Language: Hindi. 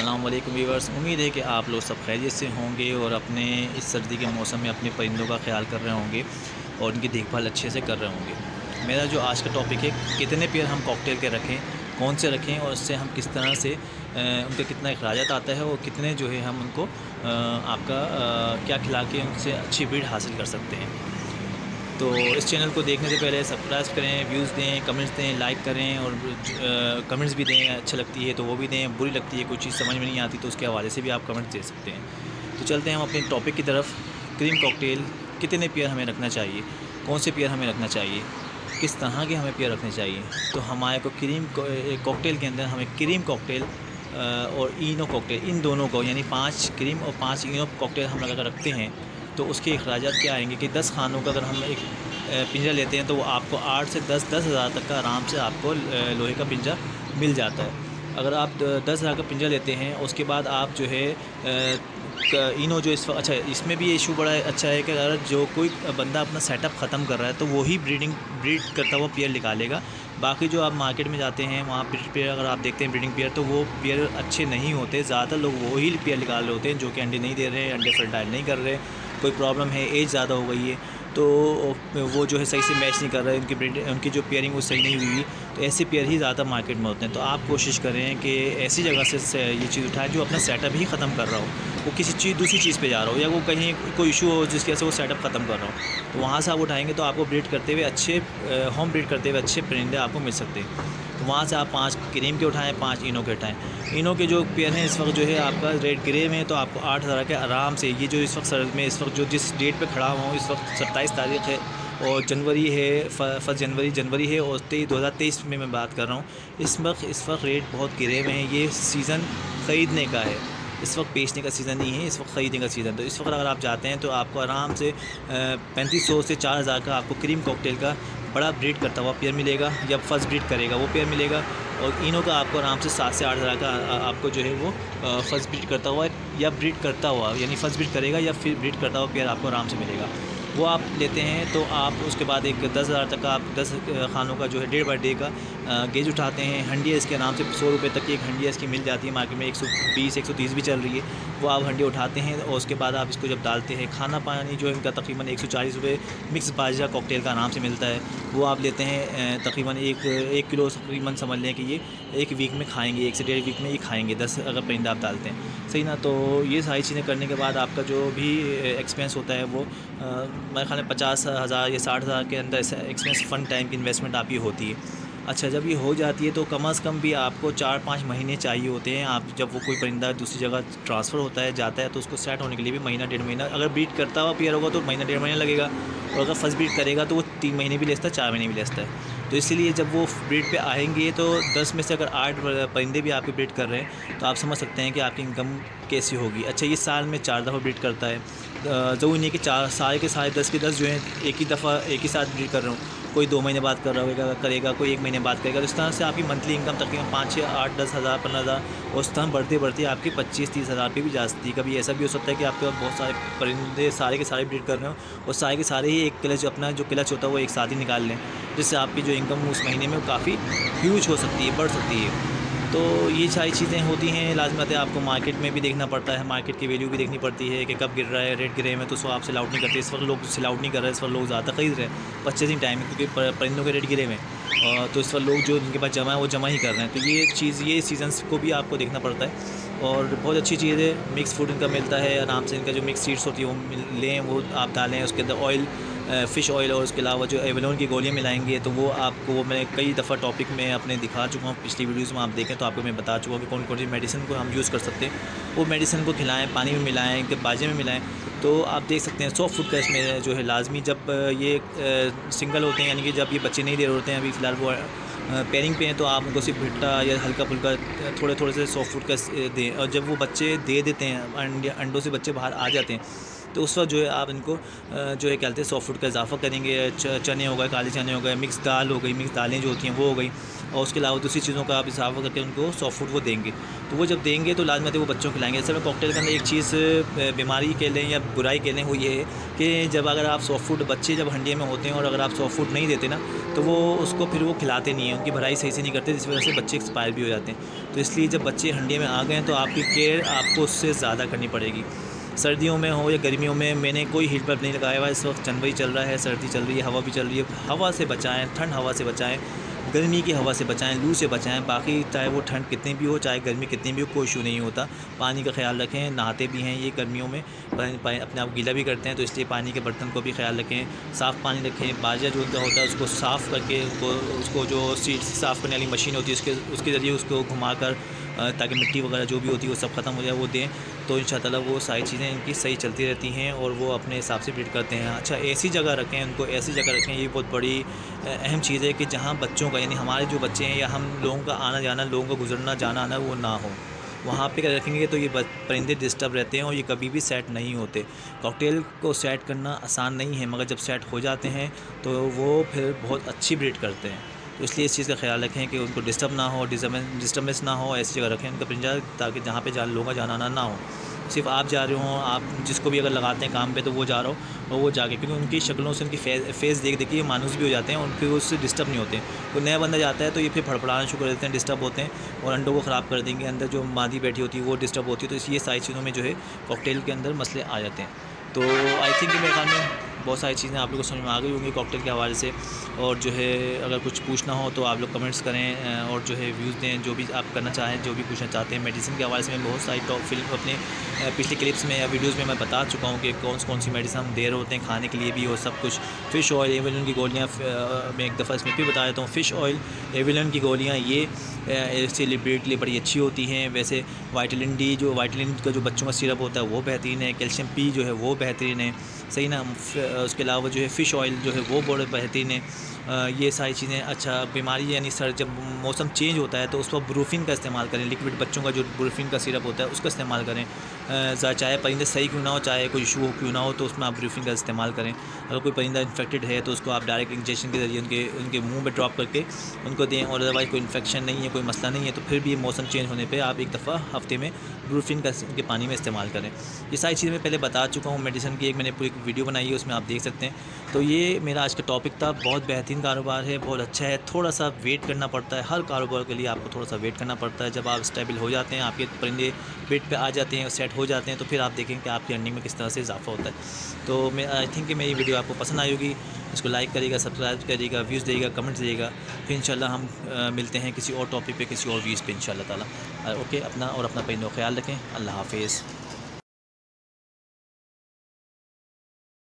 अस्सलाम वालेकुम व्यूअर्स। उम्मीद है कि आप लोग सब खैरियत से होंगे और अपने इस सर्दी के मौसम में अपने परिंदों का ख्याल कर रहे होंगे और उनकी देखभाल अच्छे से कर रहे होंगे। मेरा जो आज का टॉपिक है, कितने पेयर हम कॉकटेल के रखें, कौन से रखें और उससे हम किस तरह से उनका कितना अखराजात आता है और कितने जो है हम उनको क्या खिला के उनसे अच्छी ब्रीड हासिल कर सकते हैं। तो इस चैनल को देखने से पहले सब्सक्राइब करें, व्यूज़ दें, कमेंट्स दें, लाइक करें और कमेंट्स भी दें। अच्छी लगती है तो वो भी दें, बुरी लगती है कोई चीज़ समझ में नहीं आती तो उसके हवाले से भी आप कमेंट्स दे सकते हैं। तो चलते हैं हम अपने टॉपिक की तरफ। क्रीम कॉकटेल कितने पेयर हमें रखना चाहिए, कौन से पेयर हमें रखना चाहिए, किस तरह के हमें पेयर रखने चाहिए। तो हमारे को क्रीम कॉकटेल के अंदर हमें क्रीम कॉकटेल और इनो कॉकटेल, इन दोनों को यानी 5 क्रीम और 5 इनो कॉकटेल हम अगर रखते हैं तो उसके अखराजात क्या आएंगे कि 10 खानों का अगर हम एक पिंजरा लेते हैं तो वो आपको 8 से 10 हज़ार तक का आराम से आपको लोहे का पिंजरा मिल जाता है। अगर आप 10 हज़ार का पिंजरा लेते हैं उसके बाद आप जो है इनो जो अच्छा, इसमें भी ये इशू बड़ा अच्छा है कि अगर जो कोई बंदा अपना सेटअप ख़त्म कर रहा है तो वही ब्रीड करता हुआ पेयर निकालेगा। बाकी जो आप मार्केट में जाते हैं वहाँ पेयर अगर आप देखते हैं ब्रीडिंग पेयर, तो वो पेयर अच्छे नहीं होते। ज़्यादातर लोग वही पेयर निकाल रहे होते हैं जो कि अंडे नहीं दे रहे हैं, अंडे फर्टाइल नहीं कर रहे, कोई प्रॉब्लम है, एज ज़्यादा हो गई है तो वो जो है सही से मैच नहीं कर रहे, उनकी जो पेयरिंग वो सही नहीं हुई। तो ऐसे पेयर ही ज़्यादा मार्केट में होते हैं। तो आप कोशिश करें कि ऐसी जगह से ये चीज़ उठाएं जो अपना सेटअप ही ख़त्म कर रहा हो, वो किसी दूसरी चीज़ पे जा रहा हो या वो कहीं कोई इशू हो जिसकी वजह से वो सेटअप ख़त्म कर रहा हो। तो वहाँ से आप उठाएँगे तो आपको ब्रीड करते हुए होम ब्रीड करते हुए अच्छे परिंदे आपको मिल सकते हैं। तो वहाँ से आप 5 क्रीम के उठाएँ, 5 इनो के उठाएँ। इनो के जो पेयर हैं इस वक्त जो है आपका रेड ग्रे में, तो आपको 8 हज़ार के आराम से, ये जो इस वक्त सर्द में इस वक्त जो जिस डेट पे खड़ा हुआ हूँ इस वक्त 27 तारीख़ है और जनवरी है, 1 जनवरी है और 2023 में मैं बात कर रहा हूँ। इस वक्त रेट बहुत गिरे में है। ये सीज़न ख़रीदने का है, इस वक्त बेचने का सीज़न नहीं है, इस वक्त ख़रीदने का सीज़न। तो इस वक्त अगर आप जाते हैं तो आपको आराम से 3500 से 4000 का आपको क्रीम कॉकटेल का बड़ा ब्रीड करता हुआ पेयर मिलेगा। जब फर्स्ट ब्रीड करेगा वो पेयर मिलेगा और इनो का आपको आराम से 7 से 8 हज़ार का आपको जो है वो फर्स्ट ब्रीड करता हुआ या ब्रीड करता हुआ, यानी फर्स्ट ब्रीड करेगा या फिर ब्रीड करता हुआ पेयर आपको आराम से मिलेगा। वो आप लेते हैं तो आप उसके बाद एक 10 हज़ार तक का आप 10 खानों का जो है डे बाई डे का गेज उठाते हैं। हंडिया इसके आराम से 100 रुपये तक की एक हंडिया इसकी मिल जाती है मार्केट में, 120-130 भी चल रही है। वो आप हंडिया उठाते हैं और उसके बाद आप इसको जब डालते हैं, खाना पानी जो है इनका तकरीबन 140 रुपये मिक्स बाजरा कॉकटेल का आराम से मिलता है। वो आप लेते हैं तकरीबन 1 किलो तकरीबन समझ लें कि ये 1 वीक में खाएँगे, 1 से 1.5 वीक में ये खाएँगे 10 अगर परिंदा आप डालते हैं, सही ना। तो ये सारी चीज़ें करने के बाद आपका जो भी एक्सपेंस होता है वो मेरे ख्याल में 50 हज़ार या 60 हज़ार के अंदर एक्सपेंस फ़न टाइम की इन्वेस्टमेंट आपकी होती है। अच्छा, जब ये हो जाती है तो कम से कम भी आपको 4-5 महीने चाहिए होते हैं। आप जब वो कोई परिंदा दूसरी जगह ट्रांसफ़र होता है, जाता है, तो उसको सेट होने के लिए भी महीना 1.5 महीना, अगर ब्रीड करता हुआ पेयर होगा तो महीना 1.5 महीना लगेगा और अगर फर्स्ट ब्रीड करेगा तो वो 3 महीने भी ले सकता है, 4 महीने भी ले सकता है। तो इसलिए जब वो ब्रीड पे आएंगे तो 10 में से अगर 8 परिंदे भी आपके ब्रीड कर रहे हैं तो आप समझ सकते हैं कि आपकी इनकम कैसी होगी। अच्छा, ये साल में 4 दफ़ा ब्रीड करता है, ज़रूरी नहीं कि सारे के सारे 10 के 10 जो हैं एक ही दफ़ा एक ही साथ ब्रीड कर रहा हूँ। कोई 2 महीने बाद करेगा, कोई 1 महीने बाद करेगा। तो इस तरह से आपकी मंथली इनकम तकरीबन 5, 6, 8, 10 हज़ार, 15 हज़ार और उस तरह बढ़ते आपकी 25-30 हज़ार पे भी जा सकती है। कभी ऐसा भी हो सकता है कि आपके पास बहुत सारे परिंदे सारे के सारे ब्रीड कर रहे हो और सारे के सारे ही एक क्लच, अपना जो क्लच होता है वो एक साथ ही निकाल लें, जिससे आपकी जो इनकम उस महीने में काफ़ी ह्यूज हो सकती है, बढ़ सकती है। तो ये सारी चीज़ें होती हैं, लाज़मत है आपको मार्केट में भी देखना पड़ता है, मार्केट की वैल्यू भी देखनी पड़ती है कि कब गिर रहा है, रेट गिरे में तो आप सेल आउट नहीं करते। इस वक्त लोग सेल आउट नहीं कर रहे हैं, इस वक्त लोग ज़्यादा ख़रीद रहे हैं परचेजिंग टाइम में, क्योंकि परिंदों के रेट गिरे हुए हैं। तो इस वक्त लोग जो जिनके पास जमा है वो जमा ही कर रहे हैं। तो ये सीज़न्स को भी आपको देखना पड़ता है और बहुत अच्छी चीज़ है। मिक्स फूड इनका मिलता है आराम से, इनका जो मिक्स सीड्स होती है वो लें, वो आप डालें, उसके अंदर ऑयल, फ़िश ऑयल और उसके अलावा जो एवलोन की गोलियाँ मिलाएंगे तो वो आपको, वो मैं कई दफ़ा टॉपिक में अपने दिखा चुका हूँ, पिछली वीडियोज़ में आप देखें तो आपको मैं बता चुका हूँ कि कौन कौन सी मेडिसिन को हम यूज़ कर सकते हैं। वो मेडिसिन को खिलाएं, पानी में मिलाएं, बाजे में मिलाएं। तो आप देख सकते हैं सॉफ्ट फूड का इसमें जो है लाजमी, जब ये सिंगल होते हैं यानी कि जब ये बच्चे नहीं दे रहे होते हैं, अभी फ़िलहाल वो पेयरिंग पे हैं, तो आप उनको सिर्फ भुट्टा या हल्का फुल्का थोड़े से सॉफ्ट फूड का दें। और जब वो बच्चे दे देते हैं, अंडों से बच्चे बाहर आ जाते हैं, तो उस वक्त जो है आप इनको जो है क्या कहते हैं सॉफ्ट फूड का इजाफ़ा करेंगे। चने हो गए, काले चने हो गए, मिक्स दाल हो गई, मिक्स दालें जो होती हैं वो हो गई, और उसके अलावा दूसरी चीज़ों का आप इजाफा करके उनको सॉफ्ट फूड वो देंगे, तो वो जब देंगे तो लाजमत है वो बच्चों को खिलाएंगे। असल में कॉकटेल के अंदर एक चीज़ बीमारी कह लें या बुराई कह लें, वो ये है कि जब अगर आप सॉफ्ट फूड, बच्चे जब हंडिया में होते हैं और अगर आप सॉफ्ट फूड नहीं देते ना, तो वो उसको फिर वो खिलाते नहीं हैं, उनकी भराई सही से नहीं करते, जिस वजह से बच्चे एक्सपायर भी हो जाते हैं। तो इसलिए जब बच्चे हंडिया में आ गए हैं तो आपकी केयर आपको उससे ज़्यादा करनी पड़ेगी। सर्दियों में हो या गर्मियों में, मैंने कोई हीट बल्ब नहीं लगाया हुआ है। इस वक्त जनवरी चल रहा है, सर्दी चल रही है, हवा भी चल रही है। हवा से बचाएं, ठंड हवा से बचाएं, गर्मी की हवा से बचाएं, लू से बचाएं। बाकी चाहे वो ठंड कितनी भी हो, चाहे गर्मी कितनी भी हो, कोई इशू नहीं होता। पानी का ख्याल रखें, नहाते भी हैं ये गर्मियों में, अपने आप गीला भी करते हैं, तो इसलिए पानी के बर्तन को भी ख्याल रखें, साफ़ पानी रखें। बाजा जो उनका होता है उसको साफ़ करके, उसको जो सीट साफ़ करने वाली मशीन होती है उसके ज़रिए उसको घुमाकर, ताकि मिट्टी वगैरह जो भी होती है वो सब ख़त्म हो जाए, वो दें, तो इंशाअल्लाह वो सारी चीज़ें इनकी सही चलती रहती हैं और वो अपने हिसाब से ब्रीड करते हैं। अच्छा, ऐसी जगह रखें उनको, ऐसी जगह रखें, ये बहुत बड़ी अहम चीज़ है कि जहाँ बच्चों का, यानी हमारे जो बच्चे हैं या हम लोगों का आना जाना, लोगों का गुजरना जाना आना वो ना हो। वहाँ पे अगर रखेंगे तो ये परिंदे डिस्टर्ब रहते हैं और ये कभी भी सेट नहीं होते। कॉकटेल को सेट करना आसान नहीं है, मगर जब सेट हो जाते हैं तो वो फिर बहुत अच्छी ब्रीड करते हैं। तो इसलिए इस चीज़ का ख्याल रखें कि उनको डिस्टर्ब ना हो, डिस्टर्बेंस ना हो, ऐसी जगह रखें उनका पिंजरा, ताकि जहाँ पे लोगों का जाना आना ना हो। सिर्फ आप जा रहे हों, आप जिसको भी अगर लगाते हैं काम पे, तो वो जा रहा हो और वो जाके, क्योंकि उनकी शक्लों से, उनकी फेस देख देख के ये मानूस भी हो जाते हैं, उनके उससे डिस्टर्ब नहीं होते। कोई नया बंदा जाता है तो ये फिर फड़फड़ाना शुरू कर देते हैं, डिस्टर्ब होते हैं और अंडों को ख़राब कर देंगे। अंदर जो मादी बैठी होती है वो डिस्टर्ब होती है, तो इसलिए सारी चीज़ों में जो है कॉकटेल के अंदर मसले आ जाते हैं। तो आई थिंक मेरे ख्याल में बहुत सारी चीज़ें आप लोगों को समझ में आ गई होंगी कॉकटेल के हवाले से। और जो है अगर कुछ पूछना हो तो आप लोग कमेंट्स करें और जो है व्यूज़ दें, जो भी आप करना चाहें, जो भी पूछना चाहते हैं। मेडिसिन के हवाले से मैं बहुत सारी टॉप फिल्म अपने पिछले क्लिप्स में या वीडियोज़ में मैं बता चुका हूँ कि कौन सी मेडिसिन हम दे रहे होते हैं खाने के लिए भी, और सब कुछ। फ़िश ऑयल, एविलन की गोलियाँ, मैं एक दफ़ा इसमें भी बता देता हूँ। फ़िश ऑयल, एविलन की गोलियाँ, ये इससे ब्रीड के लिए बड़ी अच्छी होती हैं। वैसे वाइटलिन डी, जो वाइटलिन का जो बच्चों का सिरप होता है वो बेहतरीन है। कैल्शियम पी जो है वो बेहतरीन है, सही ना। उसके अलावा जो है फ़िश ऑयल जो है वो बहुत बेहतरीन है। ये सारी चीज़ें। अच्छा, बीमारी यानी सर जब मौसम चेंज होता है तो उस वक्त ब्रूफिन का इस्तेमाल करें। लिक्विड बच्चों का जो ब्रूफिन का सिरप होता है उसका इस्तेमाल करें। चाहे परिंदे सही क्यों ना हो, चाहे कोई इशू क्यों ना हो, तो उसमें आप ब्रूफिन का इस्तेमाल करें। अगर कोई परिंदा इन्फेक्टेड है तो उसको आप डायरेक्ट इंजेक्शन के ज़रिए उनके मुँह में ड्रॉप करके उनको दें। और अदरवाइज़ कोई इन्फेक्शन नहीं है, कोई मसला नहीं है, तो फिर भी मौसम चेंज होने पर आप एक दफ़ा हफ्ते में ब्रूफिन का उनके पानी में इस्तेमाल करें। ये सारी चीज़ें मैं पहले बता चुका हूँ। मेडिसिन की एक मैंने पूरी वीडियो बनाई है, उसमें आप देख सकते हैं। तो ये मेरा आज का टॉपिक था। बहुत बेहतरीन कारोबार है, बहुत अच्छा है। थोड़ा सा वेट करना पड़ता है, हर कारोबार के लिए आपको थोड़ा सा वेट करना पड़ता है। जब आप स्टेबल हो जाते हैं, आपके परिंदे पेट पे आ जाते हैं, सेट हो जाते हैं, तो फिर आप देखेंगे कि आपकी अर्निंग में किस तरह से इजाफा होता है। तो मैं आई थिंक कि मेरी वीडियो आपको पसंद आई होगी। इसको लाइक करिएगा, सब्सक्राइब करिएगा, व्यूज़ देगा, कमेंट्स देगा। फिर इंशाल्लाह हम मिलते हैं किसी और टॉपिक पे, किसी और व्यूज़ पे इंशाल्लाह ताला। ओके, अपना और अपना परिंदों का ख्याल रखें। अल्लाह हाफ़िज़।